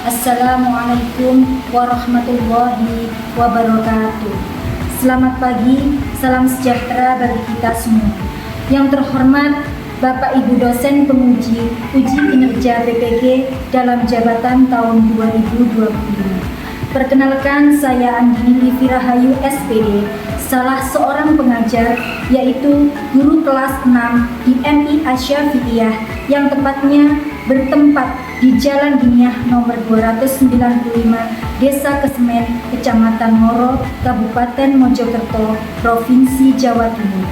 Assalamualaikum warahmatullahi wabarakatuh. Selamat pagi, salam sejahtera bagi kita semua. Yang terhormat Bapak Ibu dosen penguji uji kinerja BPG dalam jabatan tahun 2025. Perkenalkan, saya Andini Livi Rahayu SPD, salah seorang pengajar, yaitu guru kelas 6 di MI Asyafi'iyah yang tepatnya bertempat di Jalan Diniah nomor 295, Desa Kesemen, Kecamatan Ngoro, Kabupaten Mojokerto, Provinsi Jawa Timur.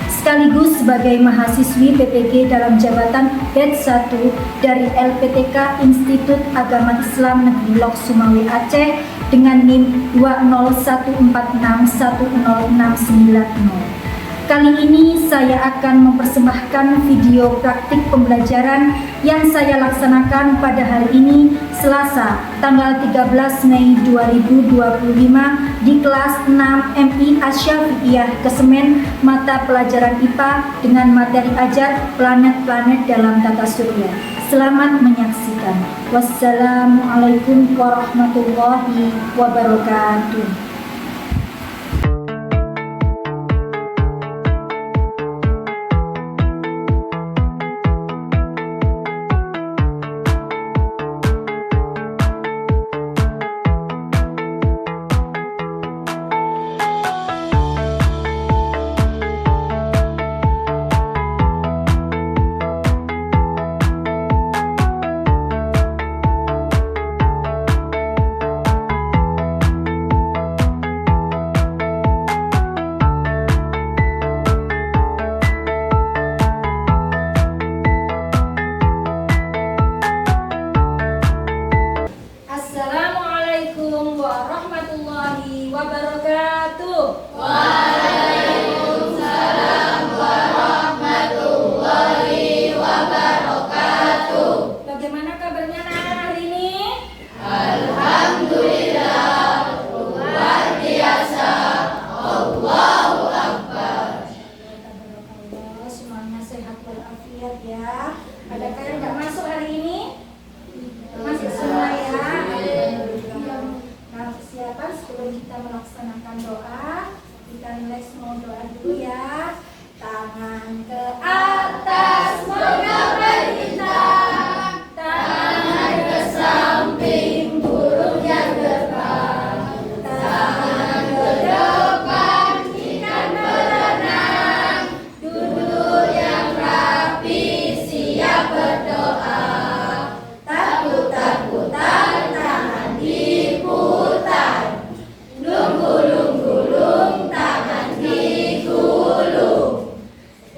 Sekaligus sebagai mahasiswi PPG dalam jabatan batch 1 dari LPTK Institut Agama Islam Negeri Lok Sumawe Aceh dengan NIM 20146106990. Kali ini saya akan mempersembahkan video praktik pembelajaran yang saya laksanakan pada hari ini, Selasa, tanggal 13 Mei 2025 di kelas 6 MI Asyafi'iyah Kesemen, mata pelajaran IPA dengan materi ajar planet-planet dalam tata surya. Selamat menyaksikan. Wassalamualaikum warahmatullahi wabarakatuh. Assalamualaikum warahmatullahi wabarakatuh. Waalaikumsalam warahmatullahi wabarakatuh. Bagaimana kabarnya hari ini? Alhamdulillah, luar biasa. Allahu Akbar. Semuanya sehat walafiat ya. Adakah yang nggak masuk hari ini? Masuk semua ya. Nah, persiapan sebelum kita melaksanakan doa, kita mulai semua doa dulu ya. Tangan ke atas Menggapai bintang, tangan ke samping, burung yang terbang, tangan ke depan, ikan berenang, duduk yang rapi, siap berdoa. Takut-takutan, tangan diputar, gulung-gulung, tangan digulung,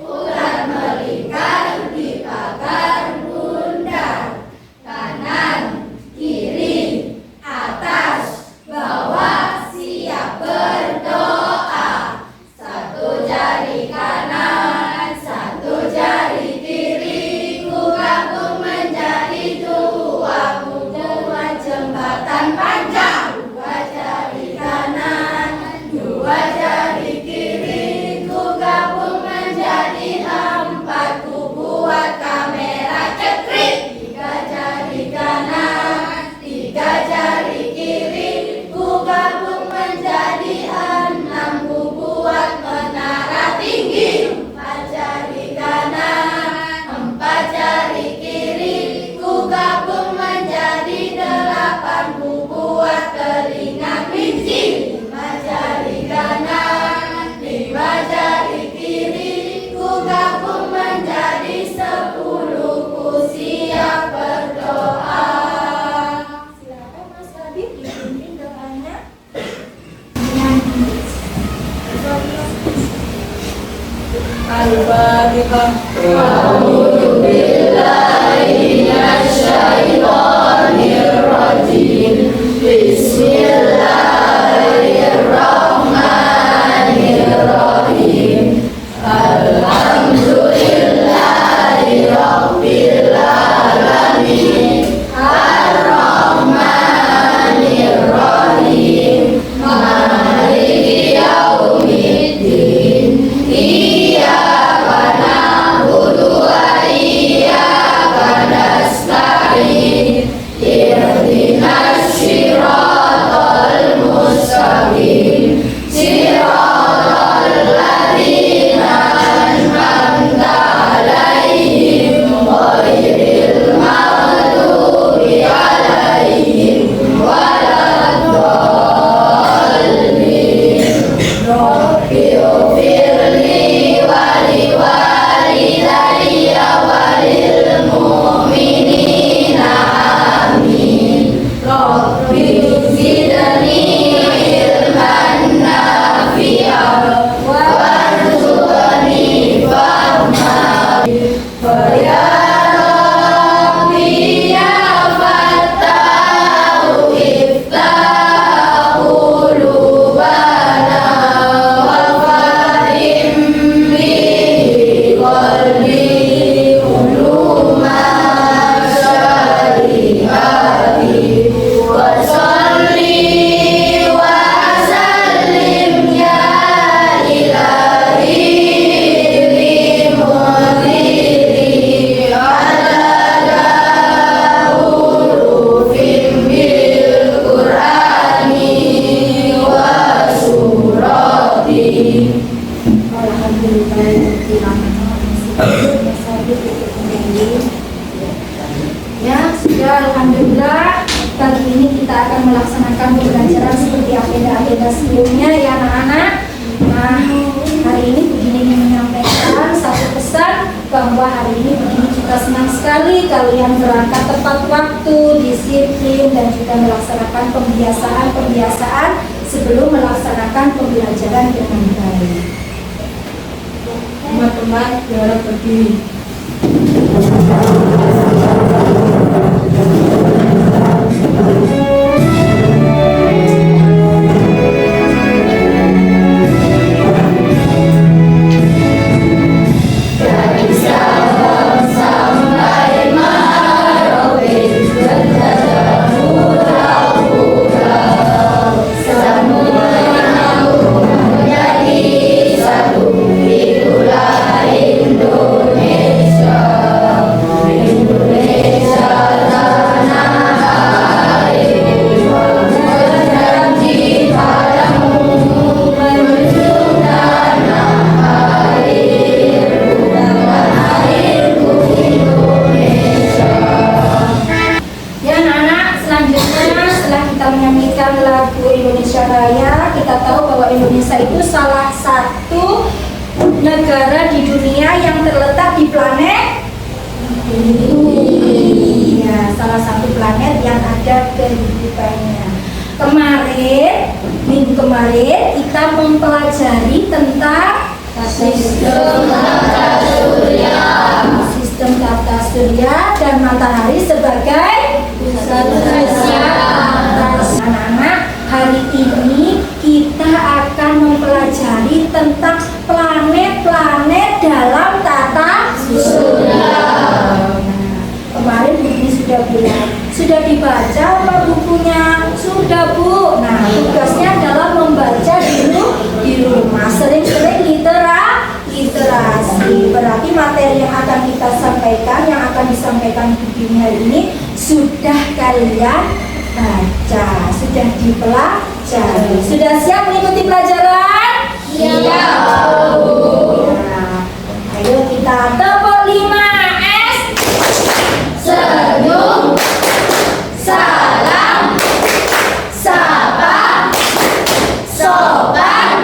ular melingkar di pagar bundar, kanan, kiri, atas, bawah, siap berdoa. Satu jari kanan, satu jari kiri, ku gabung menjadi dua, ku buat jembatan panjang. Dua jari kanan, dua jari kiri, ku gabung menjadi empat, ku buat kamera cekrik. Tiga jari kanan, tiga jari kiri, ku gabung menjadi enam, ku buat menara tinggi. Empat jari kanan, empat jari kiri, ku gabung menjadi delapan, ku buat telinga kelinci. Lima jari kanan, lima jari kiri, ku gabung menjadi 10, ku siap berdoa. Silakan Mas Habib dipimpin doanya. Al-Fatihah. A'udzubillahi minasyaitonirrajim. Bismillahirrahmanirrahim. Alhamdulillahi rabbil alamin. Ar-Rahmanir-Rahim. Maliki yaumiddin. Iyyaka na'budu wa pagi ini kita akan melaksanakan pembelajaran seperti agenda-agenda sebelumnya ya anak-anak. Nah, hari ini begini ingin menyampaikan satu pesan bahwa hari ini begini juga senang sekali kalian berangkat tepat waktu, disiplin, dan juga melaksanakan pembiasaan-pembiasaan sebelum melaksanakan pembelajaran dengan baik. Teman-teman, biar berdiri. Menyanyikan lagu Indonesia Raya, kita tahu bahwa Indonesia itu salah satu negara di dunia yang terletak di planet bumi. Ya, salah satu planet yang ada kehidupannya. Minggu kemarin kita mempelajari tentang sistem tata surya dan matahari sebagai pusat anak-anak. Hari ini kita akan mempelajari tentang planet-planet dalam tata surya. Kemarin Bu ini sudah bilang, sudah dibaca apa bukunya? Sudah Bu. Nah, tugasnya adalah membaca di rumah. Sering-sering literasi. Berarti materi yang akan kita sampaikan, yang akan disampaikan Bu hari ini sudah kalian baca, sudah dipelajari. Sudah siap mengikuti pelajaran? Iya. Nah, ayo kita tepuk 5S. Senyum, salam, sapa, sopan,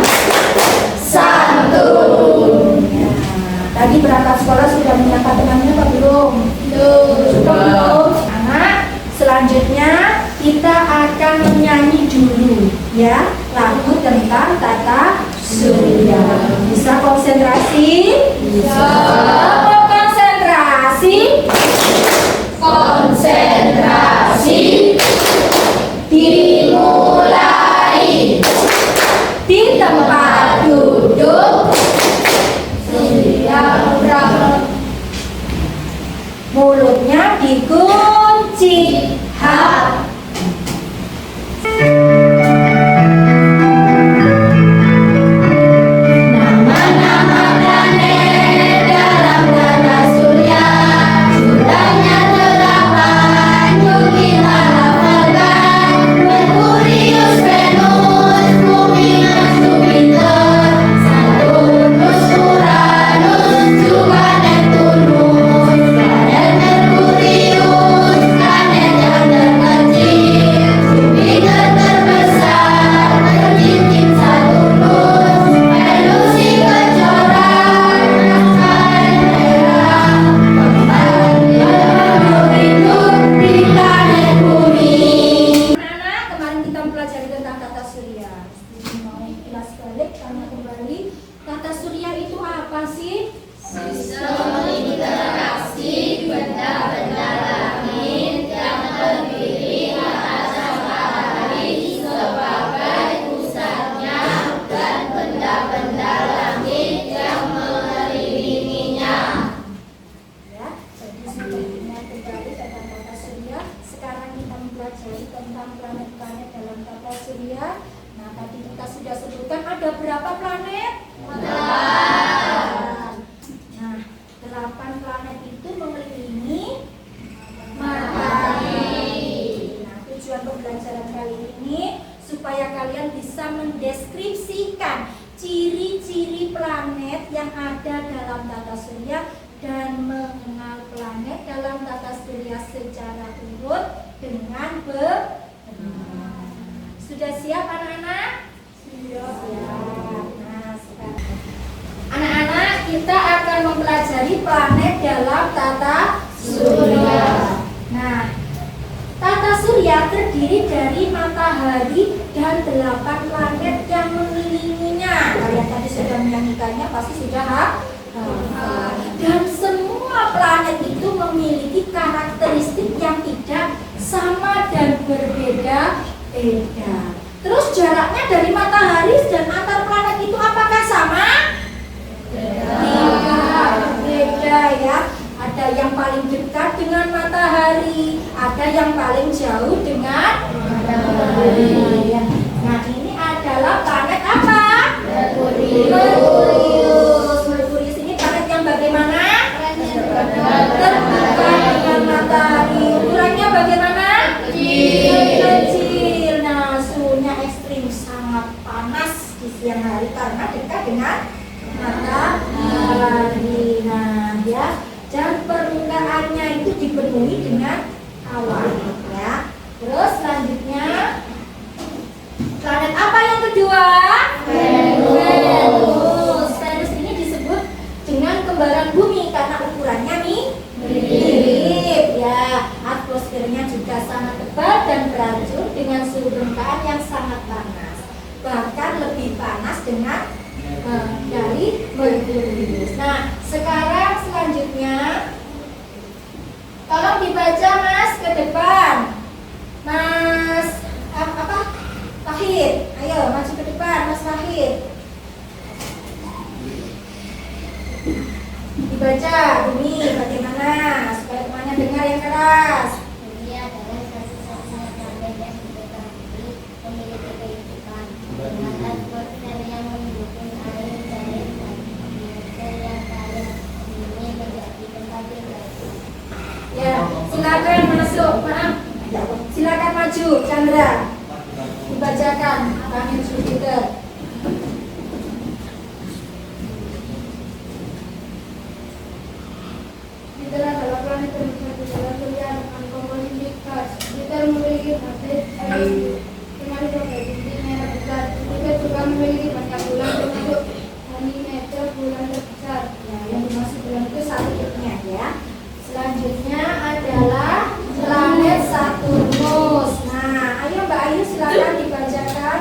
santun. Tadi berangkat sekolah sudah menyapa temannya apa belum? Belum. Anak, selanjutnya kita akan menyanyi dulu ya lagu tentang tata surya. Bisa konsentrasi? Bisa. Konsentrasi. Konsentrasi. Dimulai. Di tempat Duduk. Siap. mulutnya dikunci. Hap. Nama-nama planet dalam tata surya, jumlahnya 8, yuk kita hafalkan. Merkurius, Venus, Bumi, Jupiter, Saturnus, Uranus, juga Neptunus. Planet Merkurius, planet yang terkecil, Jupiter terbesar, tercincin Saturnus, Venus si kecoran, matahari merah, hidup di planet bumi. Anak, kemarin kita mempelajari tentang tata surya. Jadi mau kilas balik karena kembali tata surya itu apa sih? Sistem interaksi benda-benda langit yang terdiri atas matahari sebagai pusatnya dan benda-benda langit yang mengelilinginya. Ya, jadi sebelumnya kembali tentang tata surya. Sekarang kita mempelajari tentang planet-planet dalam tata surya. Nah, tadi kita sudah sebutkan ada berapa planet? 8. Nah, 8 planet itu mengelilingi matahari. Nah, tujuan pembelajaran kali ini supaya kalian bisa mendeskripsikan ciri-ciri planet yang ada dalam tata surya dan mengenal planet dalam tata surya secara urut dengan Sudah siap anak-anak? Siap. Nah, sekarang anak-anak, kita akan mempelajari planet dalam tata surya. Nah, tata surya terdiri dari matahari dan 8 planet yang mengelilinginya. Kalian tadi sudah menyanyikannya, pasti sudah hafal. Dan semua planet itu memiliki karakteristik yang tidak sama dan berbeda-beda. Terus jaraknya dari matahari dan antar planet itu apakah sama? Tidak, berbeda ya. Ada yang paling dekat dengan matahari, ada yang paling jauh dengan matahari. Nah, ini adalah planet apa? Merkurius. Merkurius ini planet yang bagaimana? Terdekat dengan matahari. Ukurannya bagaimana? Kecil. Nah, suhunya ekstrim, sangat panas di siang hari karena dekat dengan matahari. Nah, ya. Dan permukaannya itu dipenuhi dengan awan ya. Terus selanjutnya planet apa yang kedua? Venus. Venus ini disebut dengan kembaran bumi karena ukurannya mirip ya. Atmosfernya juga sangat tebal dan beracun dengan suhu permukaan yang sangat panas. Bahkan lebih panas dari Merkurius. Nah, sekarang selanjutnya tolong dibaca Mas ke depan. Mas Fahid, ayo maju ke depan Mas Fahid. Dibaca bumi bagaimana supaya temannya dengar yang keras. Bumi adalah satu-satunya planet yang diketahui memiliki kehidupan dengan atmosfer yang mendukung air cair dan atmosfer yang kaya ini menjadi tempat tinggal. Ya, silakan masuk. Maaf, silakan maju, Chandra. Dibacakan planet Jupiter. Jupiter adalah planet terbesar di dalam surya dengan komposisi gas. Jupiter memiliki orbit dengan provinsi merah besar. Jupiter juga memiliki banyak bulan termasuk Ganymede, bulan terbesar. Ya, yang dimaksud bulan itu satelitnya ya. Selanjutnya adalah planet Saturnus. Nah, ayo Mbak Ayu silakan dibacakan.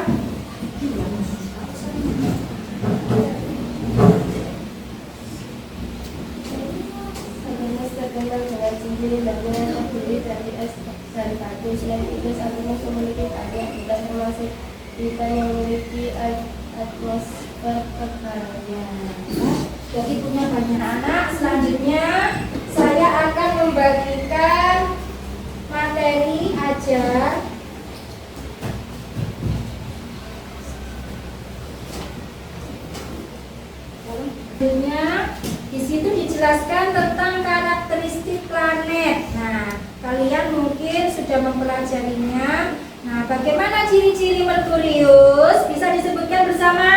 Saturnus terkenal dengan cincin dan terdiri dari es dan batu. Selain itu, Saturnus memiliki banyak bulan termasuk Titan yang memiliki atmosfer kekal. Ya, jadi punya banyak anak. Selanjutnya saya akan membagikan materi ajar di situ dijelaskan tentang karakteristik planet. Nah, kalian mungkin sudah mempelajarinya. Nah, bagaimana ciri-ciri Merkurius? Bisa disebutkan bersama?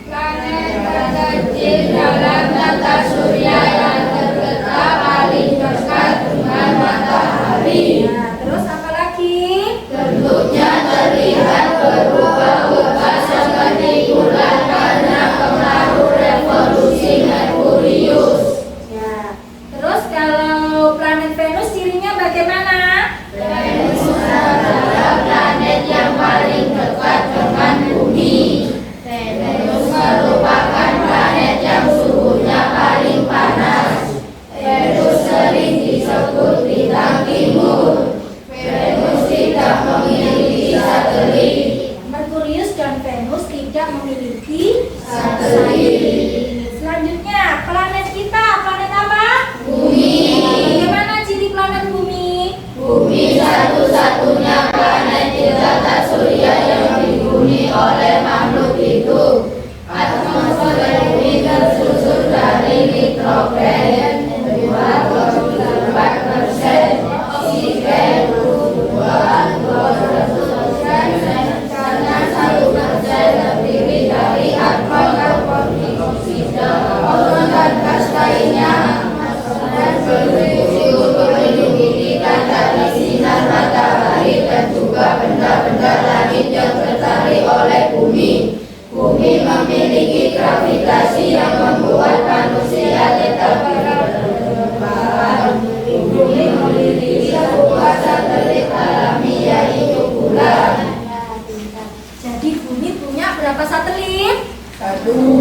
Planet terkecil dalam tata surya yang terletak paling dekat dengan matahari. Nah, terus apa lagi? Bentuknya terlihat berubah-ubah seperti bulan karena pengaruh revolusi Merkurius. Ya. Terus kalau planet Venus cirinya bagaimana? Venus adalah planet yang paling dekat dengan bumi. Venus merupakan planet yang suhunya paling panas. Venus sering disebut bintang timur. Venus tidak memiliki satelit. Merkurius dan Venus tidak memiliki Satelit. Selanjutnya, planet kita, planet apa? Bumi. Bagaimana ciri planet bumi? Bumi satu-satunya planet di tata surya yang dihuni oleh makhluk hidup. Atmosfer bumi tersusun dari nitrogen 2,4%, oksigen 2,2%, karena 1% terdiri dari atom karbon dioksida, ozon dan gas lainnya, dan berfungsi untuk melindungi kita dari sinar matahari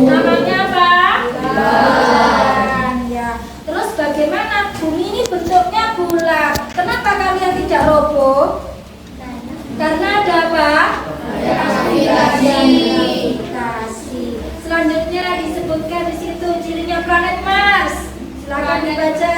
Namanya apa? Bulan. Ya. Terus bagaimana bumi ini bentuknya bulat? Kenapa kalian tidak roboh? Karena ada apa? Gravitasi. Selanjutnya disebutkan di situ cirinya planet Mars. Silakan dibaca.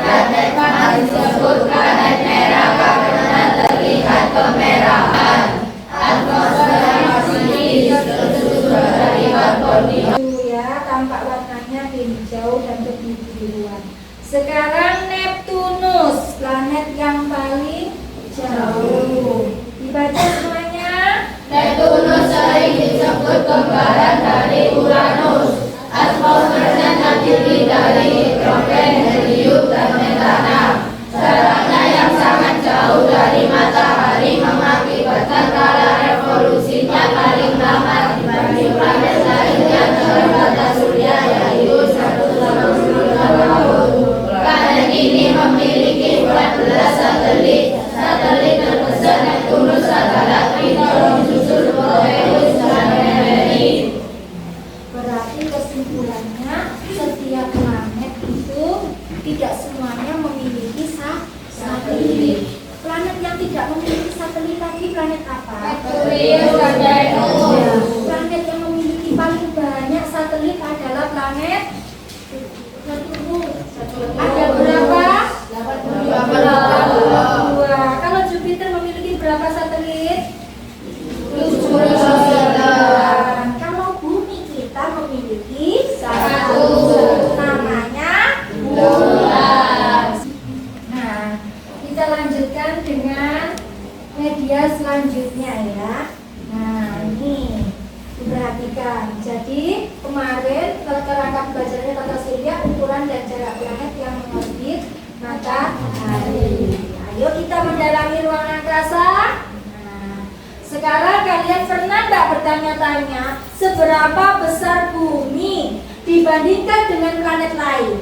Planet Mars disebut planet merah karena terlihat kemerahan. Atmosfer Mars ini tersusun dari karbon dioksida. Ya, tampak warnanya hijau dan kebiruan. Sekarang Neptunus, planet yang paling jauh. Dibaca semuanya. Neptunus sering disebut kembaran dari Uranus. Atmosfernya terdiri dari hidrogen, helium, dan metana. Jaraknya yang sangat jauh dari matahari mengakibatkan skala revolusinya paling lambat dibanding planet lainnya dalam tata surya, yaitu 180 tahun. Planet ini memiliki 14 satelit. Satelit terbesar Neptunus adalah Triton, disusul Proteus dan Merenid. Berarti kesimpulannya setiap planet itu tidak semuanya memiliki satelit. Planet yang tidak memiliki satelit tadi planet apa? Merkurius dan Venus. Planet yang memiliki paling banyak satelit adalah planet ada berapa? 82. Kalau Jupiter memiliki berapa satelit? 79. Kalau bumi kita memiliki Satu. namanya bulan. Nah, kita lanjutkan dengan media selanjutnya ya. Nah, ini diperhatikan. Jadi kemarin kalau kerangka pembelajarannya tata surya, ukuran dan jarak planet yang mengorbit matahari. Ayo kita mendalami ruang angkasa. Nah, sekarang kalian pernah nggak bertanya-tanya seberapa besar bumi dibandingkan dengan planet lain?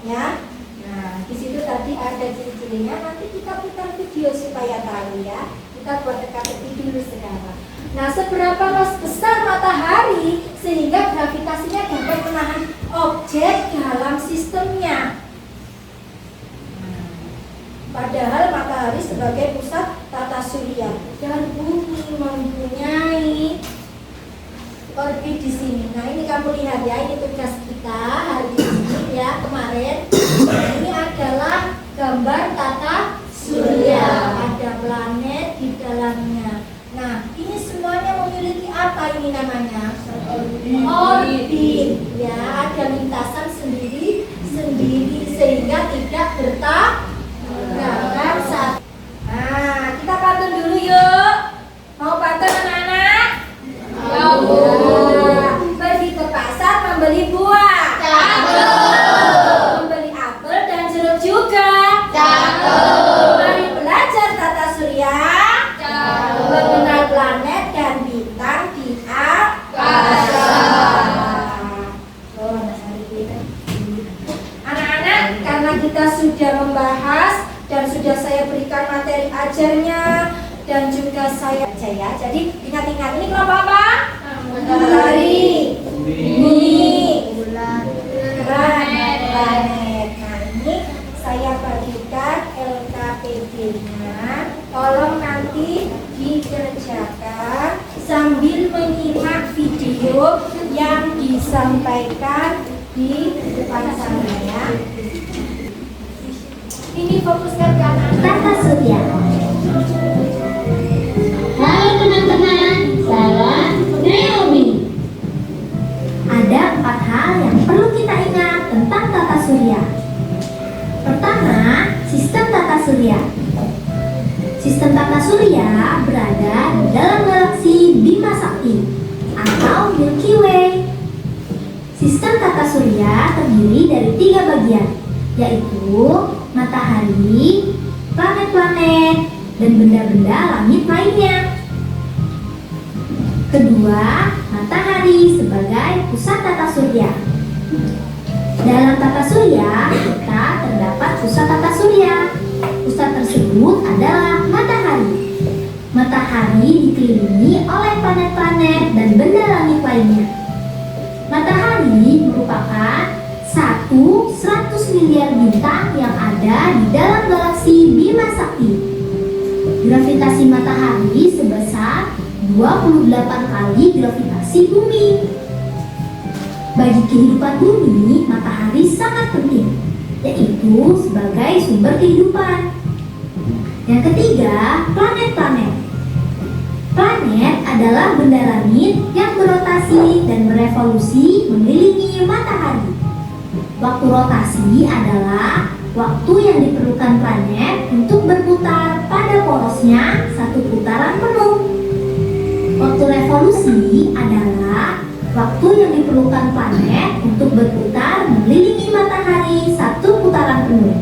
Ya. Nah, di situ tadi ada ciri-cirinya. Nanti kita putar video supaya tahu ya. Kita buat teka-teki dulu sekarang. Nah, seberapa besar matahari sehingga gravitasinya dapat menahan objek dalam sistemnya. Padahal matahari sebagai pusat tata surya dan bumi mempunyai orbit di sini. Nah, ini kamu lihat ya, ini tugas kita hari ini ya, kemarin. Nah, ini adalah gambar tata surya. Ada planet di dalamnya. Nah, ini semuanya memiliki apa ini namanya? Orbit. Ya, ada lintasan sendiri sehingga tidak bertabrakan saat. Nah, kita pantun dulu yuk. Mau pantun anak-anak? Mau. Nah, pergi ke pasar membeli buah. Membeli apel dan jeruk juga. Mari belajar tata surya. Mengenal planet dan bintang di angkasa. Anak-anak, karena kita sudah membahas dan sudah saya berikan materi ajarnya dan juga saya baca ya. Jadi ingat-ingat ini kelompok apa? Matahari, bumi, bulan, planet. Nah, ini saya bagikan LKPD-nya. Tolong nanti dikerjakan sambil menyimak video yang disampaikan di depan sana ya. Ini fokuskan ke anak-anak. Tata surya. Halo teman-teman, saya Naomi. Ada 4 hal yang perlu kita ingat tentang tata surya. Pertama, sistem tata surya. Sistem tata surya berada di dalam galaksi Bima Sakti atau Milky Way. Sistem tata surya terdiri dari 3 bagian, yaitu matahari, planet-planet, dan benda-benda langit lainnya. Kedua, matahari sebagai pusat tata surya. Dalam tata surya, kita terdapat pusat tata surya. Pusat tersebut adalah matahari. Matahari dikelilingi oleh planet-planet dan benda langit lainnya. Matahari merupakan 100 miliar bintang yang ada di dalam galaksi Bima Sakti. Gravitasi matahari sebesar 28 kali gravitasi bumi. Bagi kehidupan bumi, matahari sangat penting, yaitu sebagai sumber kehidupan. Yang ketiga, planet-planet. Planet adalah benda langit yang berotasi dan berevolusi mengelilingi matahari. Waktu rotasi adalah waktu yang diperlukan planet untuk berputar pada porosnya satu putaran penuh. Waktu revolusi adalah waktu yang diperlukan planet untuk berputar mengelilingi matahari satu putaran penuh.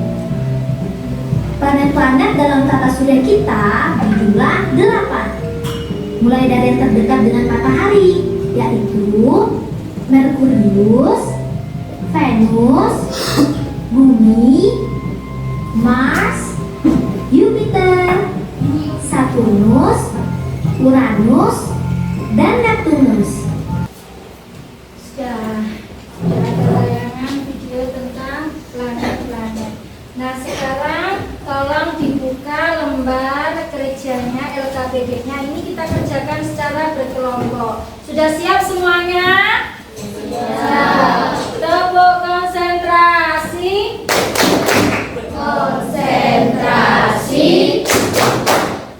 Planet-planet dalam tata surya kita berjumlah 8. Mulai dari yang terdekat dengan matahari, yaitu Merkurius, Venus, Bumi, Mars, Jupiter, Saturnus, Uranus, dan Neptunus. Sudah ada tayangan video tentang planet-planet. Nah, sekarang tolong dibuka lembar kerjanya LKPD-nya. Ini kita kerjakan secara berkelompok. Sudah siap semuanya? Siap. Tepuk konsentrasi. Konsentrasi.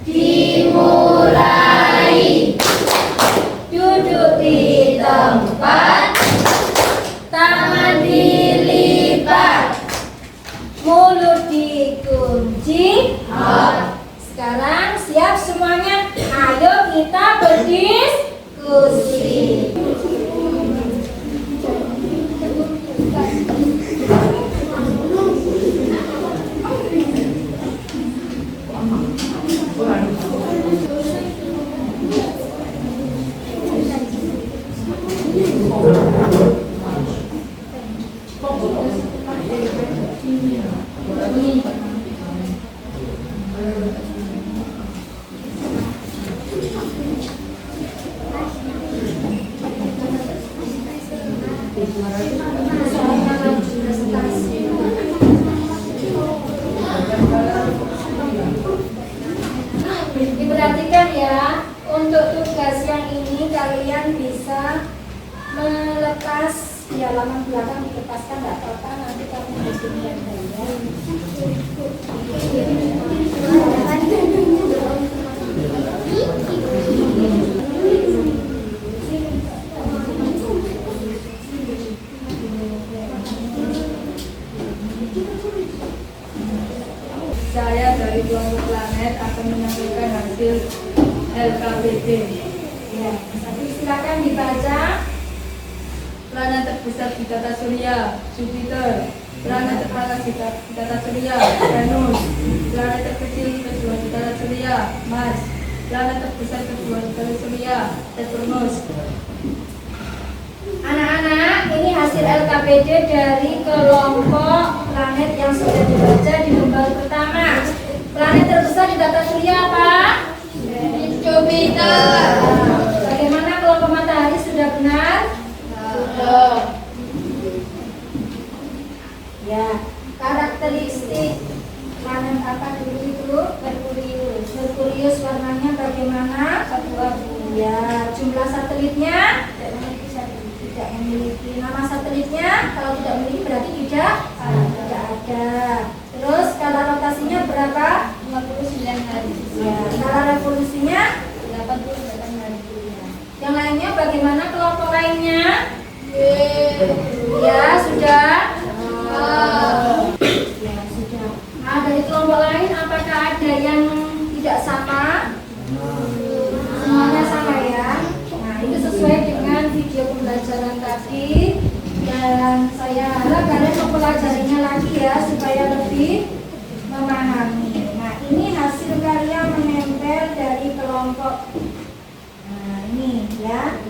Dimulai. Duduk di tempat. Tangan dilipat. Mulut dikunci. Sekarang siap semuanya? Ayo kita berdiskusi. Diperhatikan ya, untuk tugas yang ini kalian bisa melepas di halaman belakang, dilepaskan nggak apa-apa, nanti kamu bikin yang Saya dari kelompok planet akan menyampaikan hasil LKPD. Ya, silakan dibaca. Planet terbesar di tata surya, Jupiter. Planet terpanas di tata surya, Venus. Planet terkecil kedua di tata surya, Mars. Planet terbesar kedua di tata surya, Saturnus. Anak-anak, ini hasil LKPD dari kelompok planet yang sudah dibaca di lembar pertama. Planet terbesar di tata surya apa? Jupiter. Bagaimana kelompok matahari, sudah benar? Sudah. Ya, karakteristik planet apa dulu itu? Merkurius. Merkurius warnanya bagaimana? Abu-abu. Ya, jumlah satelitnya? Tidak memiliki. Nama satelitnya kalau tidak memiliki berarti tidak ada. Terus skala rotasinya berapa? 59 hari. Ya. Skala revolusinya 88 hari. Yang lainnya bagaimana kelompok lainnya? Ya sudah. Ya sudah. Nah, dari kelompok lain apakah ada yang tidak sama? Semuanya sama ya. Nah, itu sesuai dengan video pembelajaran tadi, dan saya harap kalian mempelajarinya lagi ya supaya lebih memahami. Nah, ini hasil karya menempel dari kelompok. Nah, ini ya.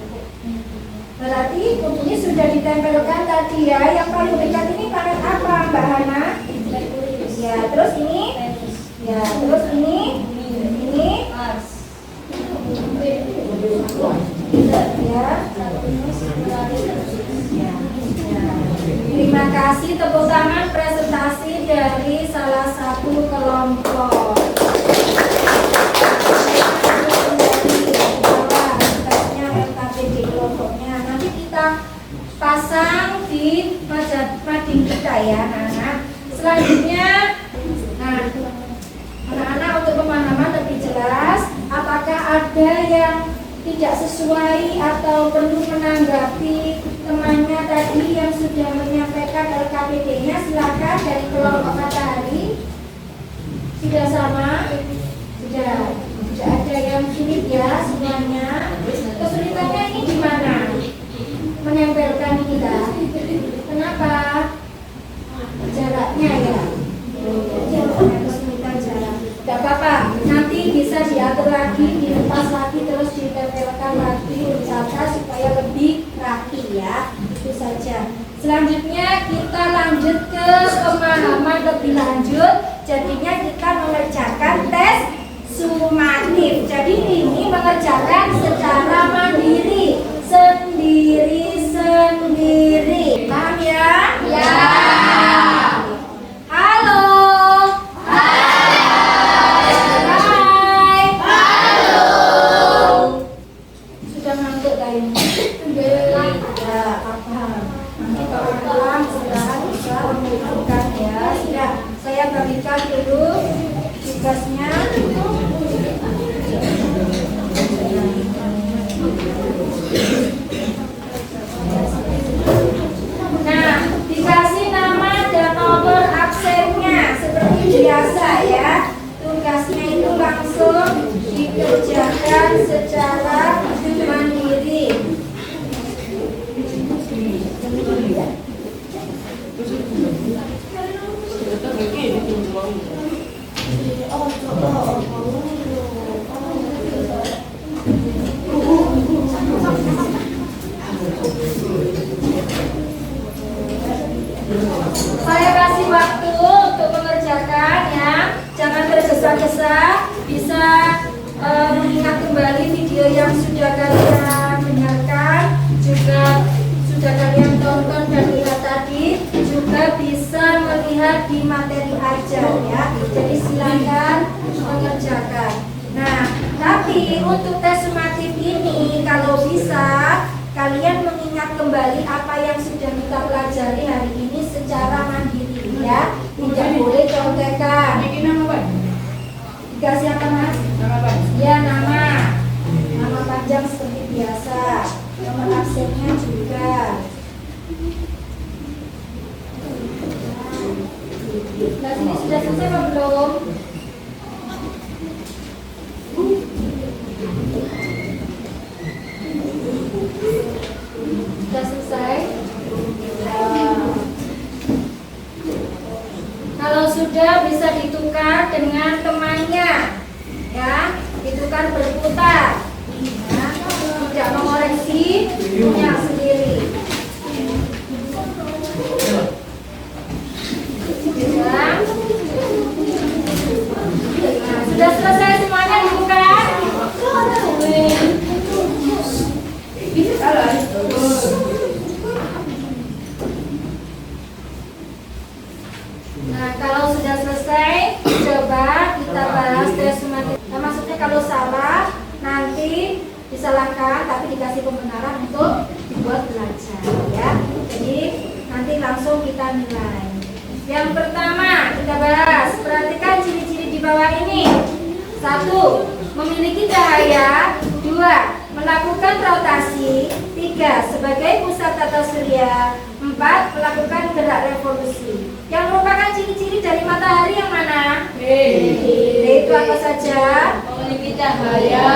Berarti ini sudah ditempelkan tadi ya. Yang paling dekat ini planet apa, Mbak Hana? Ya, terus ini? Ya, terus ini? Ini? kasih tepuk tangan presentasi dari salah satu kelompok. Tugasnya LKPD kelompoknya. Nanti kita pasang di mading kita ya, anak-anak. Selanjutnya, nah, anak-anak untuk pemahaman lebih jelas, apakah ada yang tidak sesuai atau perlu menanggapi temannya tadi yang sudah menyampaikan LKPD-nya? Silakan dari kelompok Matahari. Sudah sama? Sudah. Tidak ada yang sulit ya semuanya. Kesulitannya ini di mana? Menempelkan kita. Kenapa? Jaraknya ya. Kesulitan jarak. Tidak apa-apa. Nanti bisa diatur lagi, dilepas lagi, terus ditempelkan lagi usaha supaya lebih rapi ya. Itu saja. Selanjutnya kita lanjut ke pemahaman lebih lanjut. Jadinya kita mengerjakan tes sumatif. Jadi ini mengerjakan secara mandiri, sendiri-sendiri. Paham ya? Ya. Halo. Hai. Halo. Sudah ngantuk kayaknya. Ya, paham. Nanti kalau pulang istirahat bisa mengumpulkan ya. Sudah, saya bagikan dulu tugasnya. Nah, dikasih nama dan nomor absennya seperti biasa ya. Tugasnya itu langsung dikerjakan secara mandiri. Saya kasih waktu untuk mengerjakan ya. Jangan tergesa-gesa. Bisa mengingat kembali video yang sudah kalian dengarkan, juga sudah kalian tonton dan lihat tadi, juga bisa melihat di materi ajar ya. Jadi silakan mengerjakan. Nah, tapi untuk tes sumatif ini kalau bisa kalian mengingat kembali apa yang sudah kita pelajari hari ini secara mandiri ya. Tidak boleh contekan. Dikasih apa mas? Ya, nama panjang seperti biasa. Nomor absennya juga. Nah, ini sudah selesai apa belum? Sudah selesai? Kalau sudah bisa ditukar dengan temannya ya, ditukar berputar ya, tidak mengoreksi punya sendiri ya. Nah, sudah selesai semuanya ditukar? Nah, kalau sudah selesai, coba kita bahas tes sumatif. Nah, maksudnya kalau salah, nanti disalahkan, tapi dikasih pembenaran untuk dibuat belajar ya. Jadi, nanti langsung kita nilai. Yang pertama, kita bahas. Perhatikan ciri-ciri di bawah ini. 1. Memiliki cahaya. 2. Melakukan rotasi. 3. Sebagai pusat tata surya. 4. Melakukan gerak revolusi. Yang merupakan ciri-ciri dari matahari yang mana? Itu apa saja? Memiliki cahaya.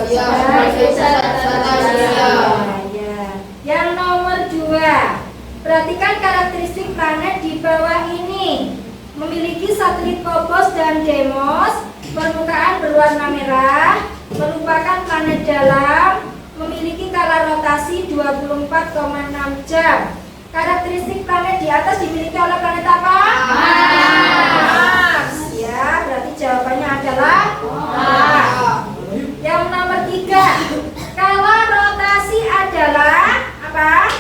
Sebagai pusat tata surya. Yang nomor 2. Perhatikan karakteristik planet di bawah ini. Memiliki satelit Phobos dan Deimos. Permukaan berwarna merah. Merupakan planet dalam. Memiliki kala rotasi 24,6 jam. Karakteristik planet di atas dimiliki oleh planet apa? Mars. Ya, berarti jawabannya adalah Mars. Yang nomor 3. Kala rotasi adalah apa?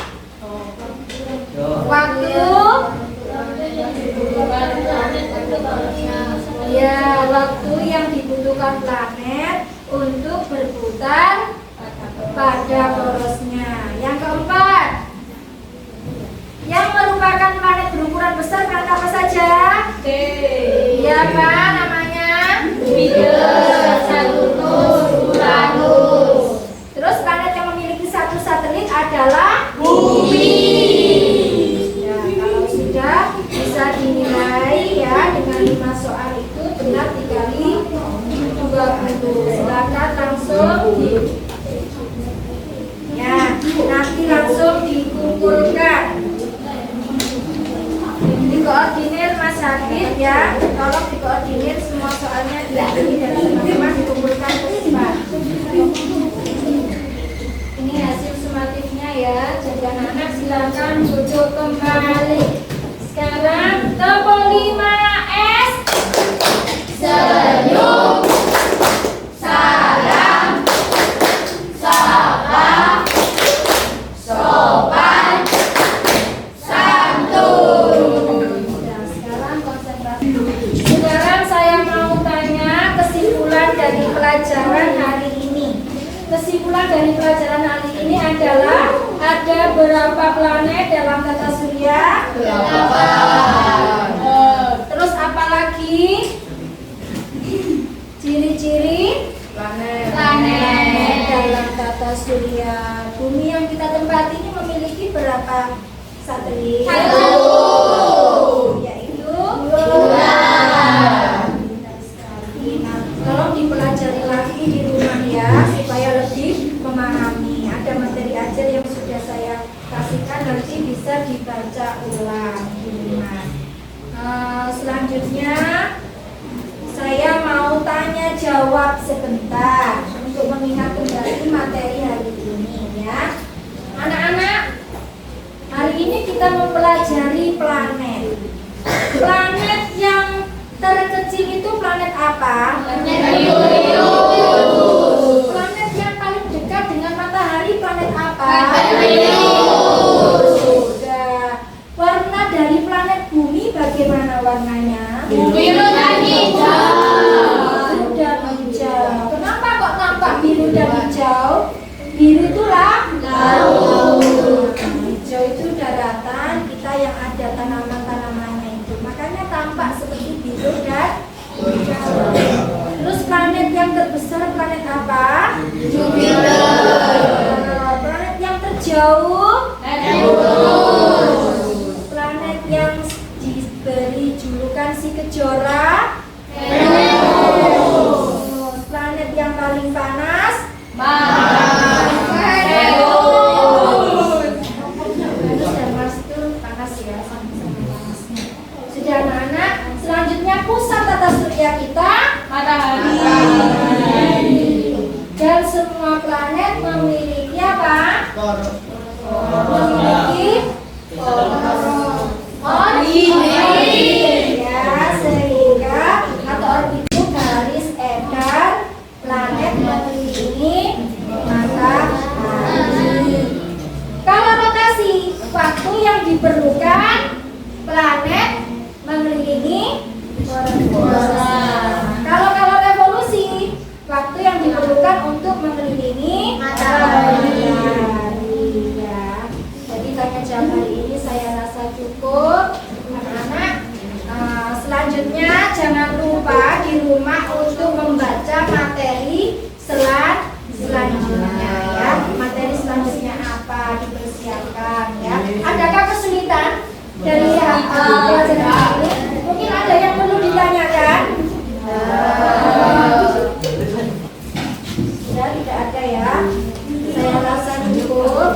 Waktu Ya, waktu yang dibutuhkan planet untuk berputar pada porosnya. Yang keempat, yang merupakan planet berukuran besar planet apa saja? Iya Pak, namanya Jupiter, Saturnus, Uranus. Terus planet yang memiliki satu satelit adalah Bumi. Ya, kalau sudah bisa dinilai ya dengan 5 soal itu benar dikali 20. Silakan langsung nanti langsung dikumpulkan. Dikoordinir Mas Habib ya, tolong dikoordinir semua soalnya diakini dan teman-teman dikumpulkan ke depan. Ini hasil sumatifnya ya, jadi anak-anak silakan duduk kembali. Sekarang topo 5S. Senyum, salam, sapa, sopan, santun. Nah, sekarang konsentrasi. Sekarang saya mau tanya kesimpulan dari pelajaran hari ini. Kesimpulan dari pelajaran hari ini adalah ada berapa planet dalam tata surya? 8. Terus apa lagi? Ciri-ciri planet dalam tata surya. Bumi yang kita tempati ini memiliki berapa satelit? 1. Yaitu 2. Nah, tolong dipelajari lagi di rumah ya supaya lebih memahami. Ada materi ajar yang sudah saya kasihkan, nanti bisa dibaca ulang di rumah. Selanjutnya saya mau tanya jawab sebentar untuk mengingat kembali materi hari ini ya. Anak-anak, hari ini kita mempelajari planet. Planet yang terkecil itu planet apa? Planet yang paling dekat dengan matahari planet apa? Sudah. Warna dari planet bumi bagaimana warnanya? Biru dan hijau. Biru dan hijau. Kenapa kok tampak biru dan hijau? Biru itu laut. Hijau itu daratan kita yang ada tanaman-tanamannya itu. Makanya tampak seperti biru dan hijau. Terus planet yang terbesar planet apa? Jupiter. Planet yang terjauh? Neptunus. Planet yang diberi julukan si Kejora? Venus. Planet yang paling panas? Mars. Venus dan Mars itu panas ya, sama-sama panasnya. Sudah anak-anak, selanjutnya pusat tata surya kita matahari. Dan semua planet memiliki apa? Memiliki orbit ya, sehingga atau orbit itu garis edar planet mengelilingi matahari. Kalau rotasi, waktu yang diperlukan planet mengelilingi matahari. Kalau revolusi, waktu yang diperlukan untuk mengelilingi matahari ya. Jadi tanya jawab hari ini saya rasa cukup anak-anak. Selanjutnya jangan lupa di rumah untuk membaca materi selanjutnya ya. Materi selanjutnya apa dipersiapkan ya. Adakah kesulitan dari pelajaran ini? Mungkin ada yang perlu ditanyakan. Sudah tidak ada ya. Saya rasa cukup.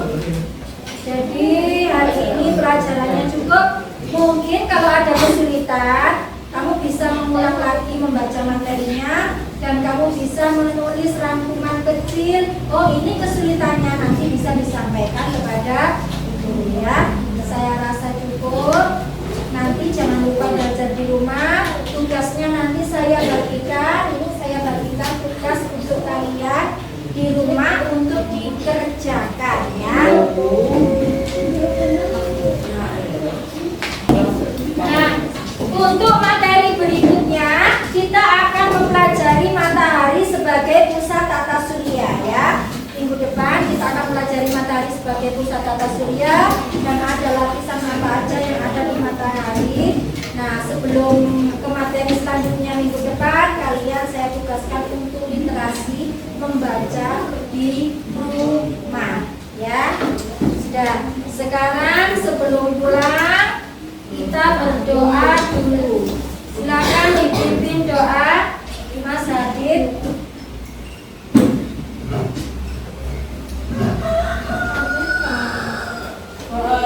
Jadi hari ini pelajarannya cukup. Mungkin kalau ada kesulitan, kamu bisa mengulang lagi membaca materinya dan kamu bisa menulis rangkuman kecil. Oh, ini kesulitannya, nanti bisa disampaikan kepada ibu ya. Saya rasa cukup. Nanti jangan lupa belajar di rumah. Tugasnya nanti saya bagikan. Ini saya bagikan tugas untuk kalian di rumah untuk dikerjakan ya. Nah, untuk materi berikutnya kita sebagai pusat tata surya dan ada lapisan apa aja yang ada di matahari. Nah, sebelum ke materi selanjutnya minggu depan, kalian saya tugaskan untuk literasi membaca di rumah, ya. Sudah. Sekarang sebelum pulang kita berdoa dulu. Silakan dipimpin doa Mas Hadid.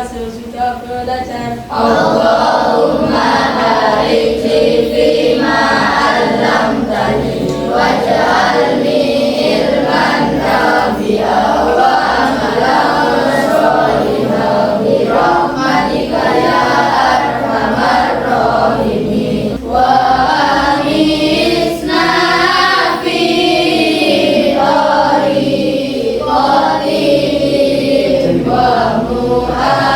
Sesudah belajar Allahumma barik li fima 'allamtani waj'alni ilman nafi'an wa amalan sholihan bi rahmatika ya arhamar rahimin wa amisna fi tariqati wa